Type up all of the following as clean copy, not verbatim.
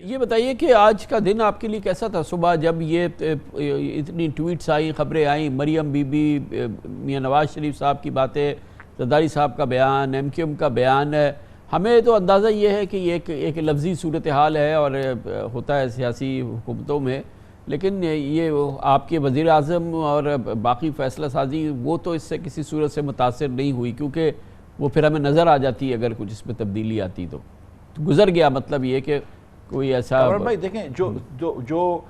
یہ بتائیے کہ آج کا دن آپ کے لیے کیسا تھا؟ صبح جب یہ اتنی ٹویٹس آئیں، خبریں آئیں، مریم بی بی، میاں نواز شریف صاحب کی باتیں، زرداری صاحب کا بیان، ایم کیو ایم کا بیان ہے، ہمیں تو اندازہ یہ ہے کہ یہ ایک لفظی صورتحال ہے اور ہوتا ہے سیاسی حکومتوں میں، لیکن یہ آپ کے وزیر اعظم اور باقی فیصلہ سازی وہ تو اس سے کسی صورت سے متاثر نہیں ہوئی، کیونکہ وہ پھر ہمیں نظر آ جاتی ہے اگر کچھ اس میں تبدیلی آتی تو گزر گیا، مطلب یہ کہ کوئی ایسا۔ عمر بھائی دیکھیں، جو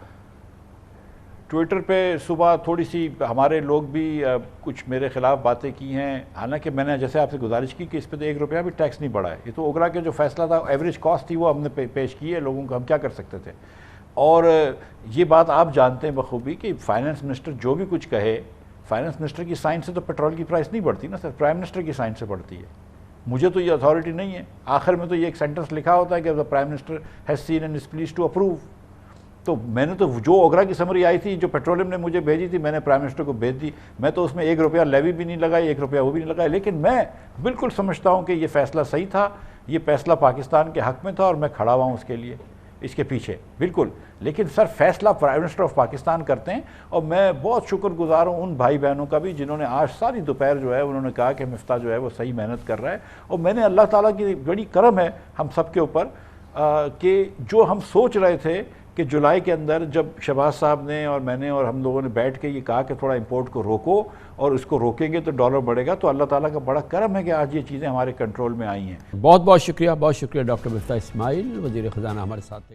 ٹویٹر پہ صبح تھوڑی سی ہمارے لوگ بھی کچھ میرے خلاف باتیں کی ہیں، حالانکہ میں نے جیسے آپ سے گزارش کی کہ اس پہ تو 1 روپیہ بھی ٹیکس نہیں بڑھا ہے، یہ تو اوگرا کے جو فیصلہ تھا ایوریج کاسٹ تھی وہ ہم نے پیش کی ہے لوگوں کو، ہم کیا کر سکتے تھے۔ اور یہ بات آپ جانتے ہیں بخوبی کہ فائنانس منسٹر جو بھی کچھ کہے، فائنانس منسٹر کی سائن سے تو پیٹرول کی پرائس نہیں بڑھتی نا سر، پرائم منسٹر کی سائن سے بڑھتی ہے۔ مجھے تو یہ اتھارٹی نہیں ہے، آخر میں تو یہ ایک سینٹنس لکھا ہوتا ہے کہ prime minister has seen and is pleased to approve. تو میں نے تو جو اوگرا کی سمری آئی تھی، جو پیٹرولیم نے مجھے بھیجی تھی، میں نے پرائم منسٹر کو بھیج دی، میں تو اس میں 1 روپیہ لیوی بھی نہیں لگائی، 1 روپیہ وہ بھی نہیں لگایا، لیکن میں بالکل سمجھتا ہوں کہ یہ فیصلہ صحیح تھا، یہ فیصلہ پاکستان کے حق میں تھا اور میں کھڑا ہوا ہوں اس کے لیے، اس کے پیچھے بالکل۔ لیکن سر فیصلہ پرائم منسٹر آف پاکستان کرتے ہیں، اور میں بہت شکر گزار ہوں ان بھائی بہنوں کا بھی جنہوں نے آج ساری دوپہر جو ہے انہوں نے کہا کہ مفتاح جو ہے وہ صحیح محنت کر رہا ہے، اور میں نے اللہ تعالیٰ کی بڑی کرم ہے ہم سب کے اوپر کہ جو ہم سوچ رہے تھے کہ جولائی کے اندر جب شہباز صاحب نے اور میں نے اور ہم لوگوں نے بیٹھ کے یہ کہا کہ تھوڑا امپورٹ کو روکو اور اس کو روکیں گے تو ڈالر بڑھے گا، تو اللہ تعالیٰ کا بڑا کرم ہے کہ آج یہ چیزیں ہمارے کنٹرول میں آئی ہیں۔ بہت بہت شکریہ ڈاکٹر مفتاح اسماعیل، وزیر خزانہ ہمارے ساتھ تھے۔